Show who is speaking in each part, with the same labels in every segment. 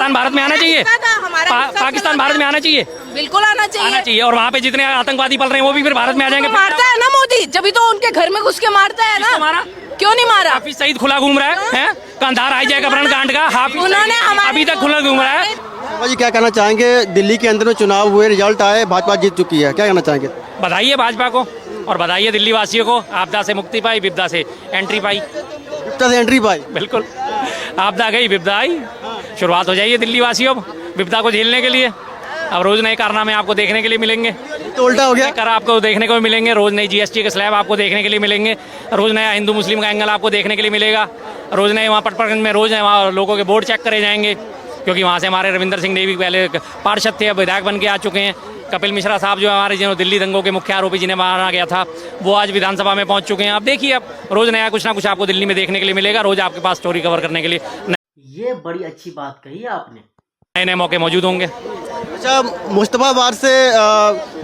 Speaker 1: पाकिस्तान भारत में आना चाहिए, पाकिस्तान भारत में आना चाहिए,
Speaker 2: बिल्कुल आना चाहिए।
Speaker 1: और वहाँ पे जितने आतंकवादी पल रहे हैं वो भी फिर भारत में आ जाएंगे।
Speaker 2: मारता है ना मोदी, जब भी तो उनके घर में घुस के मारता है ना।
Speaker 1: मारा
Speaker 2: क्यों नहीं मारा?
Speaker 1: हाफिज सईद खुला घूम रहा है, कंधार हाईजैक अपहरण कांड का हाफिज
Speaker 2: उन्होंने
Speaker 1: अभी तक खुला घूम रहा है।
Speaker 3: जी क्या कहना चाहेंगे, दिल्ली के अंदर में चुनाव हुए, रिजल्ट आए, भाजपा जीत चुकी है, क्या कहना चाहेंगे?
Speaker 1: बधाई भाजपा को और बधाई दिल्ली वासियों को। आपदा से मुक्ति पाई, विपदा से एंट्री पाई।
Speaker 3: विपदा से एंट्री पाई,
Speaker 1: बिल्कुल। आपदा गई, विपदा आई, शुरुआत हो जाइए दिल्ली वासियों विपदा को झेलने के लिए। अब रोज नए कारनामे आपको देखने के लिए मिलेंगे,
Speaker 3: तो उल्टा हो गया।
Speaker 1: कर आपको देखने को मिलेंगे, रोज नई जीएसटी के स्लैब आपको देखने के लिए मिलेंगे, रोज नया हिंदू मुस्लिम का एंगल आपको देखने के लिए मिलेगा, रोज नए वहाँ पटपरगंज में रोज नए वहाँ लोगों के वोट चेक करे जाएंगे, क्योंकि वहाँ से हमारे रविंदर सिंह देवी पहले पार्षद थे, अब विधायक बन के आ चुके हैं। कपिल मिश्रा साहब जो हमारे जिन्होंने दिल्ली दंगों के मुख्य आरोपी जिन्हें मारा गया था, वो आज विधानसभा में पहुंच चुके हैं। अब देखिए, अब रोज नया कुछ ना कुछ आपको दिल्ली में देखने के लिए मिलेगा, रोज आपके पास स्टोरी कवर करने के लिए
Speaker 4: ये बड़ी अच्छी बात कही है आपने,
Speaker 1: नए नए मौके मौजूद होंगे।
Speaker 3: अच्छा, मुस्तफाबाद से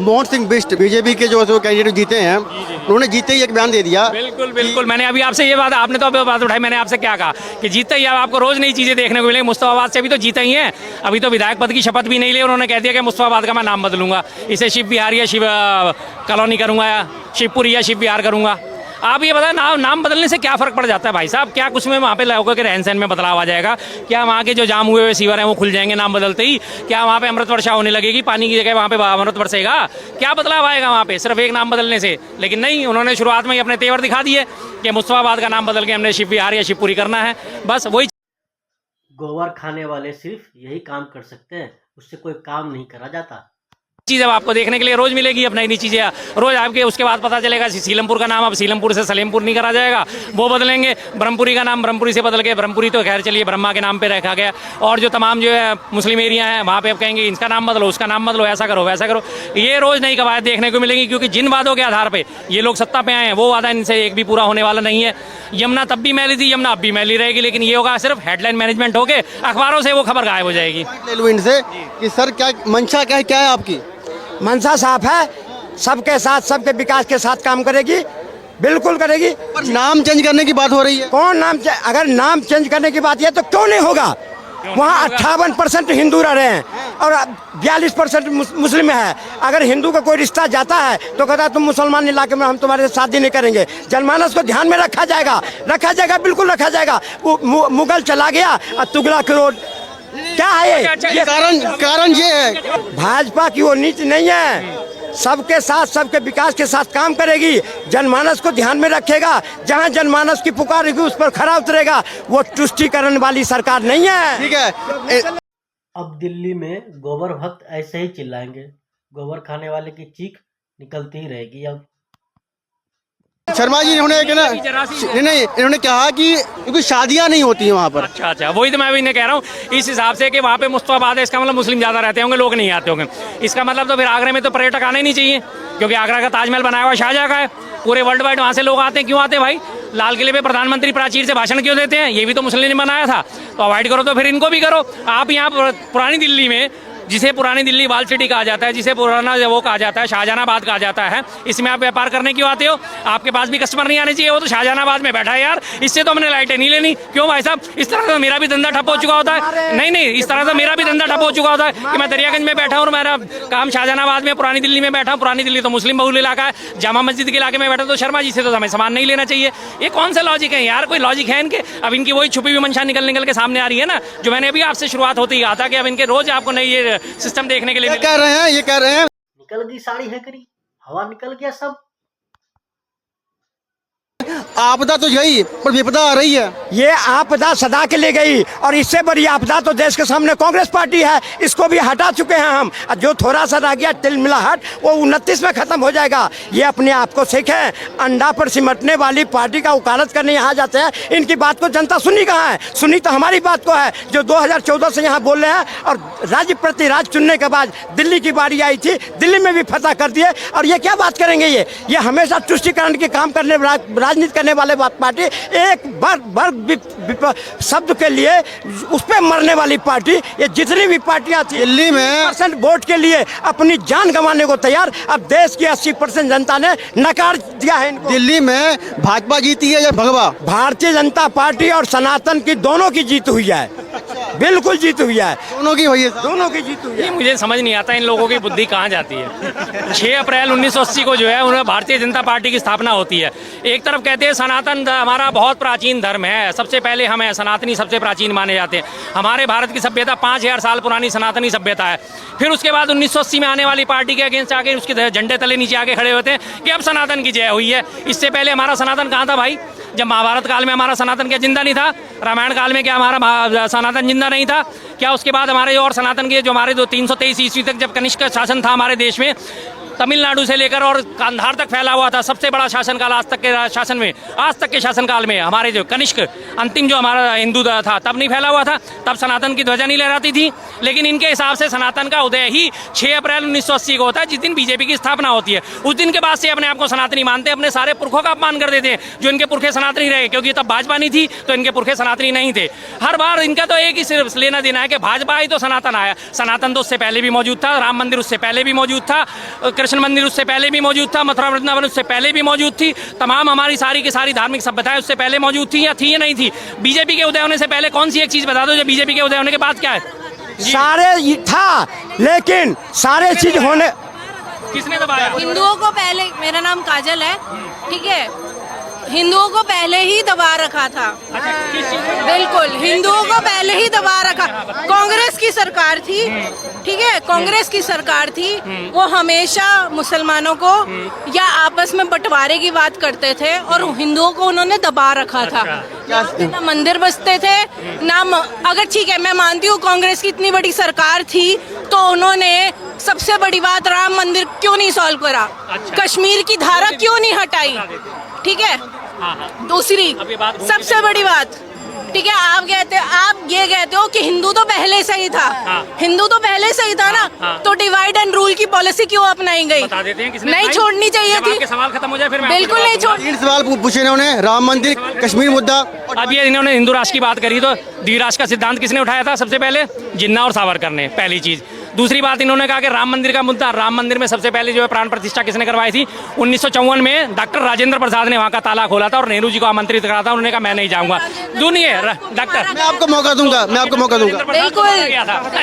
Speaker 3: मोहन सिंह बिष्ट बीजेपी के जो कैंडिडेट जीते हैं, उन्होंने जीते ही एक बयान दे दिया।
Speaker 1: बिल्कुल बिल्कुल, मैंने अभी आपसे ये बात, आपने तो अभी बात उठाई, मैंने आपसे क्या कहा कि जीते ही आपको रोज नई चीजें देखने को मिलेंगी। मुस्तफाबाद से अभी तो जीते ही हैं, अभी तो विधायक पद की शपथ भी नहीं ली, उन्होंने कह दिया कि मुस्तफाबाद का मैं नाम बदलूंगा, इसे शिव विहार या शिव कॉलोनी करूंगा, या शिवपुरी या शिव विहार करूंगा। आप ये बताएं, नाम बदलने से क्या फर्क पड़ जाता है भाई साहब? क्या कुछ में वहाँ पे लोगों के रहन सहन में बदलाव आ जाएगा? क्या वहाँ के जो जाम हुए हुए सीवर हैं वो खुल जाएंगे नाम बदलते ही? क्या वहाँ पे अमृत वर्षा होने लगेगी, पानी की जगह वहाँ पे अमृत बरसेगा? क्या बदलाव आएगा वहाँ पे सिर्फ एक नाम बदलने से? लेकिन नहीं, उन्होंने शुरुआत में ही अपने तेवर दिखा दिए कि मुस्तफाबाद का नाम बदल के हमने शिव विहार या शिवपुरी करना है, बस वही।
Speaker 4: गोबर खाने वाले सिर्फ यही काम कर सकते हैं, उससे कोई काम नहीं करा जाता।
Speaker 1: चीज़ अब आपको देखने के लिए रोज मिलेगी, अब नई नई चीज़ें रोज आपके। उसके बाद पता चलेगा सीलमपुर का नाम अब सीलमपुर से सलेमपुर नहीं करा जाएगा, वो बदलेंगे। ब्रह्मपुरी का नाम ब्रह्मपुरी से बदल के ब्रह्मपुरी तो खैर चलिए ब्रह्मा के नाम पे रखा गया, और जो तमाम जो है मुस्लिम एरिया है वहाँ पे अब कहेंगे इसका नाम बदलो, उसका नाम बदलो, ऐसा करो वैसा करो। ये रोज नई कवायद देखने को मिलेंगी, क्योंकि जिन वादों के आधार पर ये लोग सत्ता पे आए हैं वो वादा इनसे एक भी पूरा होने वाला नहीं है। यमुना तब भी मैली थी, यमुना अब भी मैली रहेगी, लेकिन ये होगा सिर्फ हेडलाइन मैनेजमेंट हो के अखबारों से वो खबर गायब हो जाएगी।
Speaker 3: ले लूं इनसे कि सर क्या मंशा क्या है आपकी?
Speaker 5: मंशा साफ है, सबके साथ सबके विकास के साथ काम करेगी, बिल्कुल करेगी।
Speaker 3: पर नाम चेंज करने की बात हो रही है।
Speaker 5: कौन अगर नाम चेंज करने की बात है तो क्यों नहीं होगा? वहाँ 58% हिंदू रह रहे हैं और 42% मुस्लिम है। अगर हिंदू का कोई रिश्ता जाता है तो कहता है तुम मुसलमान इलाके में हम तुम्हारे साथ शादी नहीं करेंगे। जनमानस को ध्यान में रखा जाएगा, बिल्कुल रखा जाएगा। मुगल चला गया और तुगलक रोड क्या है ये
Speaker 3: कारण ये है
Speaker 5: भाजपा की वो नीति नहीं है, सबके साथ सबके विकास के साथ काम करेगी, जनमानस को ध्यान में रखेगा, जहां जनमानस की पुकार होगी उस पर खरा उतरेगा। वो तुष्टीकरण वाली सरकार नहीं है।
Speaker 3: ठीक है,
Speaker 4: अब दिल्ली में गोबर भक्त ऐसे ही चिल्लाएंगे, गोबर खाने वाले की चीख निकलती ही रहेगी। अब
Speaker 3: शर्मा जी इन्होंने इन्होंने कहा कि क्योंकि शादियां नहीं होती हैं वहाँ पर।
Speaker 1: अच्छा, वही तो मैं भी इन्हें कह रहा हूँ, इस हिसाब से कि वहाँ पे मुस्तफाबाद है, इसका मतलब मुस्लिम ज़्यादा रहते होंगे, लोग नहीं आते होंगे। इसका मतलब तो फिर आगरा में तो पर्यटक आने नहीं चाहिए, क्योंकि आगरा का ताजमहल बनाया हुआ शाहजहाँ का है, पूरे वर्ल्ड वाइड वहाँ से लोग आते हैं। क्यों आते हैं भाई? लाल किले पे प्रधानमंत्री प्राचीर से भाषण क्यों देते हैं? ये भी तो मुस्लिम ने बनाया था, तो अवॉइड करो तो फिर इनको भी करो। आप यहाँ पुरानी दिल्ली में, जिसे पुरानी दिल्ली वाल सिटी कहा जाता है, जिसे पुराना वो कहा जाता है शाहजहानाबाद कहा जाता है, इसमें आप व्यापार करने क्यों आते हो? आपके पास भी कस्टमर नहीं आने चाहिए, वो तो शाहजहानाबाद में बैठा है यार, इससे तो हमने लाइटें नहीं लेनी। क्यों भाई साहब? इस तरह से मेरा भी धंधा ठप हो चुका होता है। नहीं, इस तरह से मेरा भी धंधा ठप हो चुका होता है कि मैं दरियागंज में बैठा हूँ और मेरा काम शाहजहानाबाद में, पुरानी दिल्ली में बैठा हूँ। पुरानी दिल्ली तो मुस्लिम बहुल इलाका है, जामा मस्जिद के इलाके में बैठा, तो शर्मा जी से तो हमें सामान नहीं लेना चाहिए। ये कौन सा लॉजिक है यार? कोई लॉजिक है इनके? अब इनकी वही छुपी हुई मंशा निकल के सामने आ रही है ना, जो मैंने अभी आपसे शुरुआत होती ही कहा था कि अब इनके रोज आपको नई ये सिस्टम देखने
Speaker 3: ये कह रहे हैं
Speaker 4: निकल गई साड़ी है करी, हवा निकल गया सब।
Speaker 3: आपदा तो यही, पर विपदा आ रही है।
Speaker 5: ये आपदा सदा के लिए गई, और इससे बड़ी आपदा तो देश के सामने कांग्रेस पार्टी है, इसको भी हटा चुके हैं हम। जो थोड़ा सा रह गया तिलमिलाहट, वो 29 में खत्म हो जाएगा। ये अपने आप को सीखें, अंडा पर सिमटने वाली पार्टी का वकालत करने यहाँ जाते हैं। इनकी बात को जनता सुनी कहाँ है? सुनी तो हमारी बात को है, जो 2014 से यहाँ बोल रहे हैं, और राज्य प्रति राज्य चुनने के बाद दिल्ली की बारी आई थी, दिल्ली में भी फतह कर दिए। और ये क्या बात करेंगे? ये हमेशा तुष्टीकरण के काम करने, राजनीति करने वाले पार्टी, एक वर्ग शब्द के लिए उस पर मरने वाली पार्टी। ये जितनी भी पार्टियां थी
Speaker 3: दिल्ली में
Speaker 5: % वोट के लिए अपनी जान गंवाने को तैयार, अब देश की 80% जनता ने नकार दिया है इनको।
Speaker 3: दिल्ली में भाजपा जीती है या भगवा?
Speaker 5: भारतीय जनता पार्टी और सनातन की दोनों की जीत हुई है, बिल्कुल जीत हुई है,
Speaker 3: दोनों की हुई है साहब।
Speaker 5: दोनों की जीत हुई है।
Speaker 1: ये मुझे समझ नहीं आता इन लोगों की बुद्धि कहाँ जाती है। 6 अप्रैल 1980 को जो है उन्हें भारतीय जनता पार्टी की स्थापना होती है। एक तरफ कहते हैं सनातन हमारा बहुत प्राचीन धर्म है, सबसे पहले हम हैं, सनातनी सबसे प्राचीन माने जाते हैं। हमारे भारत की सभ्यता 5000 साल पुरानी सनातनी सभ्यता है। फिर उसके बाद 1980 में आने वाली पार्टी के अगेंस्ट आके उसके झंडे तले नीचे आके खड़े होते हैं कि अब सनातन की जय हुई है। इससे पहले हमारा सनातन कहाँ था भाई? जब महाभारत काल में हमारा सनातन क्या जिंदा नहीं था? रामायण काल में क्या हमारा सनातन जिंदा नहीं था क्या? उसके बाद हमारे और सनातन के जो हमारे 323 ईस्वी तक जब कनिष्क का शासन था हमारे देश में, तमिलनाडु से लेकर और कांधार तक फैला हुआ था, सबसे बड़ा शासनकाल आज तक के शासनकाल में हमारे जो कनिष्क अंतिम जो हमारा हिंदू था तब नहीं फैला हुआ था, तब सनातन की ध्वजा नहीं लहराती थी। लेकिन इनके हिसाब से सनातन का उदय ही 6 अप्रैल 1980 को होता है, जिस दिन बीजेपी की स्थापना होती है। उस दिन के बाद से अपने आप को सनातनी मानते हैं, अपने सारे पुरखों का अपमान कर देते हैं जो इनके पुरखे सनातनी रहे, क्योंकि तब भाजपा नहीं थी तो इनके पुरखे सनातनी नहीं थे। हर बार इनका तो एक ही सिर्फ लेना देना है कि भाजपा आई तो सनातन आया। सनातन तो उससे पहले भी मौजूद था, राम मंदिर उससे पहले भी मौजूद था, कृष्ण मंदिर उससे पहले भी मौजूद था, मथुरा वृंदावन उससे पहले भी मौजूद थी, तमाम हमारी सारी की सारी धार्मिक सभ्यताएं उससे पहले मौजूद थी या थी या नहीं थी। बीजेपी के उदय होने से पहले कौन सी एक चीज बता दो जो बीजेपी के उदय होने के बाद क्या है?
Speaker 5: सारे था, लेकिन सारे चीज होने
Speaker 1: किसने दबाया?
Speaker 2: हिंदुओं को पहले, मेरा नाम काजल है, ठीक है, हिंदुओं को पहले ही दबा रखा था।
Speaker 1: अच्छा, किस चीज़ में?
Speaker 2: बिल्कुल, हिंदुओं को पहले ही दबा रखा। कांग्रेस की सरकार थी, ठीक है, कांग्रेस की सरकार थी, वो हमेशा मुसलमानों को या आपस में बंटवारे की बात करते थे और हिंदुओं को उन्होंने दबा रखा था। ना मंदिर बसते थे ना अगर ठीक है, मैं मानती हूँ कांग्रेस की इतनी बड़ी सरकार थी तो उन्होंने सबसे बड़ी बात राम मंदिर क्यों नहीं सॉल्व करा, कश्मीर की धारा क्यों नहीं हटाई, ठीक है। दूसरी सबसे बड़ी बात, ठीक है, आप ये कहते हो कि हिंदू तो पहले से ही था, हिंदू तो पहले से ही था ना, तो डिवाइड एंड रूल की पॉलिसी क्यों अपनाई गई?
Speaker 1: बता देते हैं किसने
Speaker 2: नहीं छोड़नी चाहिए थी।
Speaker 1: सवाल खत्म हो जाए फिर मैं
Speaker 2: बिल्कुल नहीं छोड़।
Speaker 3: 3 सवाल पूछे इन्होंने, राम मंदिर, कश्मीर मुद्दा।
Speaker 1: अब ये इन्होंने हिंदू राष्ट्र की बात करी तो द्विराष्ट्र का सिद्धांत किसने उठाया था? सबसे पहले जिन्ना और सावरकर ने, पहली चीज। दूसरी बात इन्होंने कहा कि राम मंदिर का मुद्दा, राम मंदिर में सबसे पहले जो है प्राण प्रतिष्ठा किसने करवाई थी? 1954 में डॉक्टर राजेंद्र प्रसाद ने वहाँ का ताला खोला था और नेहरू जी को आमंत्रित करा था। उन्होंने कहा मैं नहीं जाऊंगा। सुनिए डॉक्टर,
Speaker 3: मैं आपको मौका दूंगा, मैं आपको मौका दूंगा।
Speaker 2: बिल्कुल,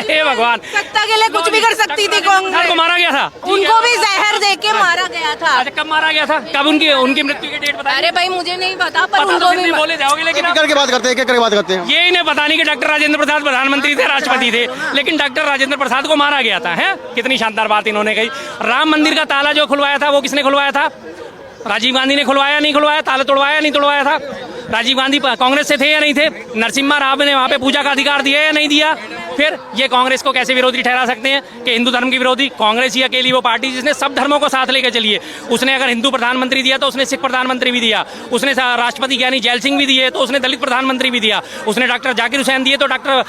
Speaker 1: हे भगवान,
Speaker 2: सत्ता के लिए कुछ भी कर सकती थी कांग्रेस।
Speaker 1: को मारा गया था,
Speaker 2: उनको भी जहर दे के मारा गया था।
Speaker 1: अच्छा, कब मारा गया था? कब उनकी मृत्यु की डेट बताइए।
Speaker 2: अरे भाई मुझे नहीं पता, पर
Speaker 1: पता
Speaker 2: उनको
Speaker 1: तो फिर
Speaker 2: भी
Speaker 1: नहीं बोले जाओगे, लेकिन
Speaker 3: करके बात करते हैं, क्या करके बात करते हैं?
Speaker 1: ये इन्हें पता नहीं कि डॉक्टर राजेंद्र प्रसाद प्रधानमंत्री थे, राष्ट्रपति थे, लेकिन डॉक्टर राजेंद्र प्रसाद को मारा गया था। है कितनी शानदार बात इन्होंने कही। राम मंदिर का ताला जो खुलवाया था वो किसने खुलवाया था? राजीव गांधी ने खुलवाया, नहीं खुलवाया? ताला तोड़वाया, नहीं तोड़वाया था? राजीव गांधी कांग्रेस से थे या नहीं थे? नरसिम्हा राव ने वहाँ पे पूजा का अधिकार दिया या नहीं दिया? फिर ये कांग्रेस को कैसे विरोधी ठहरा सकते हैं कि हिंदू धर्म की विरोधी? कांग्रेस ही अकेली वो पार्टी जिसने सब धर्मों को साथ लेकर चली है। उसने अगर हिंदू प्रधानमंत्री दिया तो उसने सिख प्रधानमंत्री भी दिया, उसने राष्ट्रपति ज्ञानी जैल सिंह भी दिए तो उसने दलित प्रधानमंत्री भी दिया, उसने डॉक्टर जाकिर हुसैन दिए तो डॉक्टर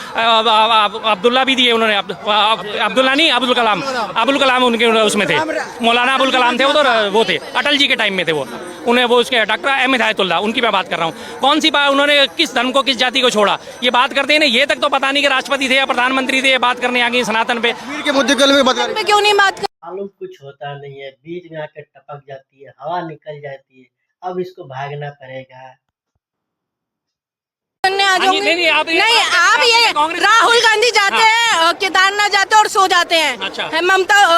Speaker 1: अब्दुल्ला भी दिए उन्होंने, अब्दुल्ला नहीं, अबुल कलाम उनके उसमें थे, मौलाना अबुल कलाम थे वो थे अटल जी के टाइम में थे उन्हें वो उसके डॉक्टर अहमद हिदायतुल्लाह, उनकी मैं बात कर रहा हूँ। कौन सी बात उन्होंने किस धर्म को किस जाति को छोड़ा? ये बात करते हैं ना, ये तक तो पता नहीं कि राष्ट्रपति थे या प्रधानमंत्री थे। ये बात करने आ गई सनातन पे,
Speaker 3: कश्मीर के मुद्दे के लिए बात करें।
Speaker 2: क्यों नहीं बात कर?
Speaker 4: मालूम कुछ होता नहीं है, बीच में आकर टपक जाती है, हवा निकल जाती है, अब इसको भागना पड़ेगा।
Speaker 1: नहीं, आप
Speaker 2: ये राहुल गांधी जाते हैं केदारनाथ जाते हैं और सो जाते हैं।
Speaker 1: अच्छा।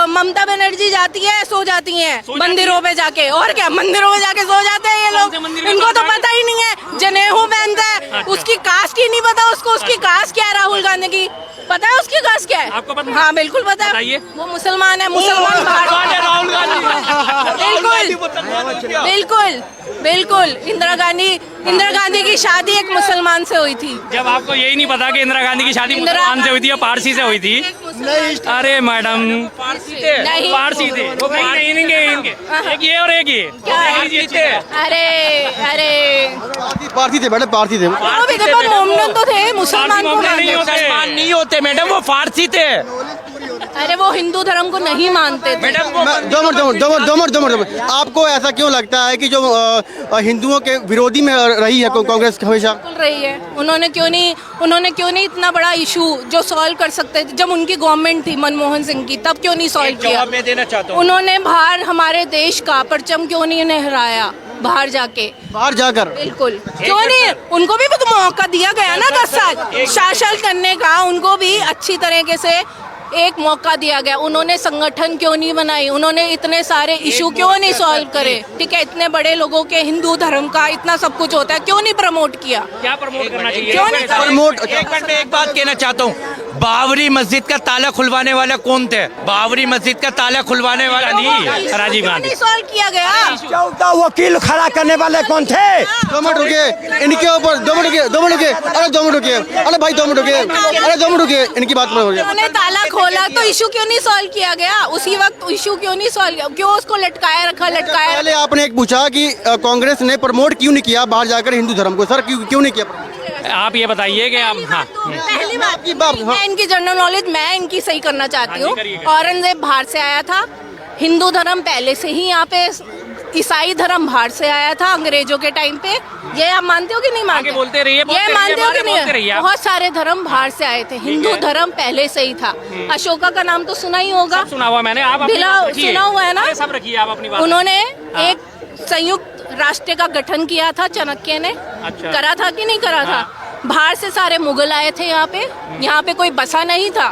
Speaker 2: ममता बनर्जी जाती है, सो जाती हैं मंदिरों पे जाके, और क्या मंदिरों में जाके सो जाते हैं ये लोग। इनको तो पता ही नहीं है, जनेऊ पहनता है, उसकी कास्ट ही नहीं पता उसको, उसकी कास्ट क्या है राहुल गांधी की? पता है उसकी कास्ट क्या है?
Speaker 1: आपको पता?
Speaker 2: हाँ बिल्कुल पता है, वो मुसलमान है, मुसलमान
Speaker 1: राहुल गांधी।
Speaker 2: बिल्कुल बिल्कुल। इंदिरा गांधी की शादी एक मुसलमान से हुई थी।
Speaker 1: जब आपको यही नहीं पता कि इंदिरा गांधी की शादी मुसलमान से हुई थी या पारसी से हुई थी? अरे मैडम, पारसी थे, वो इनके एक ये और एक ये।
Speaker 2: अरे
Speaker 3: पारसी थे मैडम, पारसी थे।
Speaker 2: वो भी देखो मोमडन तो थे, मुसलमान को
Speaker 1: मुसलमान नहीं होते मैडम, वो फारसी थे।
Speaker 2: अरे वो हिंदू धर्म को नहीं मानते थे।
Speaker 3: दो मिनट। आपको ऐसा क्यों लगता है कि जो हिंदुओं के विरोधी में रही है कांग्रेस हमेशा?
Speaker 2: रही है, उन्होंने क्यों नहीं इतना बड़ा इशू जो सॉल्व कर सकते थे जब उनकी गवर्नमेंट थी मनमोहन सिंह की, तब क्यों नहीं सॉल्व किया?
Speaker 1: मैं देना चाहता हूँ,
Speaker 2: उन्होंने बाहर हमारे देश का परचम क्यों नहीं लहराया? बाहर जाके।
Speaker 3: बाहर जाकर
Speaker 2: बिल्कुल, क्यों नहीं, उनको भी तो मौका दिया गया ना 10 साल शासन करने का, उनको भी अच्छी तरीके से एक मौका दिया गया। उन्होंने संगठन क्यों नहीं बनाई, उन्होंने इतने सारे इशू क्यों नहीं सॉल्व करे, ठीक है, इतने बड़े लोगों के हिंदू धर्म का इतना सब कुछ होता है, क्यों नहीं प्रमोट किया,
Speaker 1: क्या प्रमोट करना चाहिए?
Speaker 2: क्यों नहीं
Speaker 3: प्रमोट
Speaker 6: एक मिनट में एक बात कहना चाहता हूँ, बाबरी मस्जिद का ताला खुलवाने वाला कौन थे? बाबरी मस्जिद का ताला खुलवाने वाला
Speaker 1: गांधी, राजीव
Speaker 2: क्यों
Speaker 1: गांधी।
Speaker 2: नहीं सॉल्व किया गया?
Speaker 5: 14 वकील खड़ा करने वाले कौन थे?
Speaker 3: 2 मिनट रुकिए, इनके ऊपर 2 मिनट रुकिए, 2 मिनट रुकिए, अरे 2 मिनट रुकिए, अरे भाई 2 मिनट रुकिए, अरे 2 मिनट रुकिए, इनकी बात पर हो गया।
Speaker 2: उन्होंने ताला खोला तो इशू क्यों नहीं सॉल्व किया गया? उसी वक्त इशू क्यों नहीं सॉल्व किया? क्यों उसको लटकाया रखा?
Speaker 3: पहले आपने एक पूछा कि कांग्रेस ने प्रमोट क्यों नहीं किया बाहर जाकर हिंदू धर्म को, सर क्यों नहीं किया promote?
Speaker 1: आप ये बताइए कि आप, हाँ,
Speaker 2: पहली बात
Speaker 3: आपकी बात, हाँ।
Speaker 2: मैं इनकी जनरल नॉलेज मैं इनकी सही करना चाहती हूँ।
Speaker 1: हाँ जी, करिए।
Speaker 2: औरंगजेब बाहर से आया था, हिंदू धर्म पहले से ही यहाँ पे, ईसाई धर्म बाहर से आया था अंग्रेजों के टाइम पे। ये आप मानते हो कि नहीं मानते?
Speaker 1: आगे बोलते रहिए, बोलते
Speaker 2: ये
Speaker 1: रहिए,
Speaker 2: मानते हो कि
Speaker 1: बोलते रहिए
Speaker 2: नहीं?
Speaker 1: आप।
Speaker 2: बहुत सारे धर्म बाहर से आए थे, हिंदू धर्म पहले से ही था। अशोका का नाम तो सुना ही होगा,
Speaker 1: सुना हुआ मैंने, आप अपनी
Speaker 2: बिला-
Speaker 1: बात रखिए।
Speaker 2: सुना हुआ है ना?
Speaker 1: अरे सब रखिए आप अपनी बात।
Speaker 2: उन्होंने एक संयुक्त राष्ट्र का गठन किया था, चाणक्य ने
Speaker 1: अच्छा।
Speaker 2: करा था कि नहीं करा था? बाहर से सारे मुगल आए थे यहाँ पे कोई बसा नहीं था,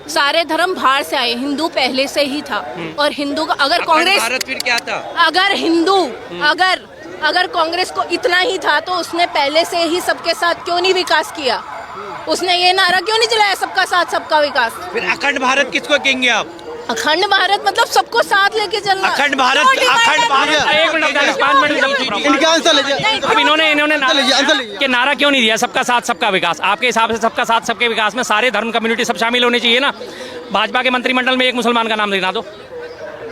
Speaker 2: सारे धर्म बाहर से आए, हिंदू पहले से ही था। और हिंदू का अगर कांग्रेस,
Speaker 6: भारत फिर क्या था?
Speaker 2: अगर हिंदू, अगर कांग्रेस को इतना ही था तो उसने पहले से ही सबके साथ क्यों नहीं विकास किया? उसने ये नारा क्यों नहीं चलाया, सबका साथ सबका विकास?
Speaker 6: फिर अखंड भारत किसको कहेंगे आप?
Speaker 2: अखंड भारत मतलब सबको साथ लेके चलना।
Speaker 6: अखंड भारत,
Speaker 2: क्यों divide
Speaker 6: अखंड
Speaker 2: करना?
Speaker 6: भारत।
Speaker 1: एक मिनट, 5 मिनट
Speaker 3: इनका आंसर लीजिए,
Speaker 1: अब इन्होंने
Speaker 3: आंसर लीजिए।
Speaker 1: कि नारा क्यों नहीं दिया सबका साथ सबका विकास? आपके हिसाब से सबका साथ सबके विकास में सारे धर्म कम्युनिटी सब शामिल होने चाहिए ना? भाजपा के मंत्रिमंडल में एक मुसलमान का नाम गिना दो,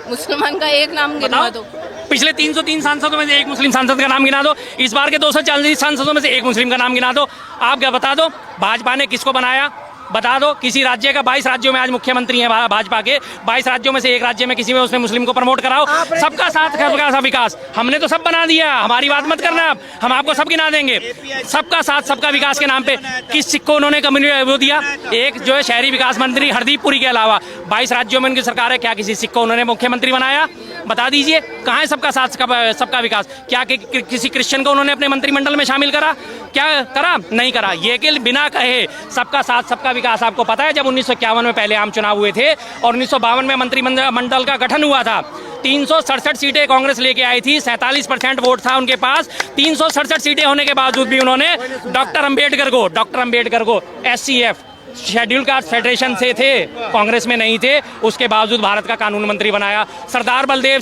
Speaker 2: मुसलमान का एक नाम गिनवा दो।
Speaker 1: पिछले 303 सांसदों में से एक मुस्लिम सांसद का नाम गिना दो, इस बार के 240 सांसदों में से एक मुस्लिम का नाम गिना दो। आप क्या बता दो, भाजपा ने किसको बनाया? बता दो किसी राज्य का। 22 राज्यों में आज मुख्यमंत्री हैं भाजपा के, 22 राज्यों में से एक राज्य में किसी में उसने मुस्लिम को प्रमोट कराओ। सबका साथ सबका विकास, हमने तो सब बना दिया, हमारी बात मत करना आप, हम आपको सब गिना देंगे। सबका साथ सबका विकास के नाम पे किस सिक्को उन्होंने कम्युनिटी वो दिया? एक जो है शहरी विकास मंत्री हरदीप पुरी के अलावा 22 राज्यों में उनकी सरकार है, क्या किसी सिक्को उन्होंने मुख्यमंत्री बनाया? बता दीजिए कहाँ है सबका साथ सबका विकास? क्या किसी क्रिश्चियन को उन्होंने अपने मंत्रिमंडल में शामिल करा? क्या करा? नहीं करा। ये कि बिना कहे सबका साथ सबका विकास, आपको पता है जब 1951 में पहले आम चुनाव हुए थे और 1952 में मंत्रिमंडल का गठन हुआ था, 367 सीटें कांग्रेस लेके आई थी, 47% वोट था उनके पास। 367 सीटें होने के बावजूद भी उन्होंने डॉक्टर अंबेडकर को SCF शेड्यूल कास्ट फेडरेशन से थे, कांग्रेस में नहीं थे, उसके बावजूद भारत का कानून मंत्री बनाया। सरदार बलदेव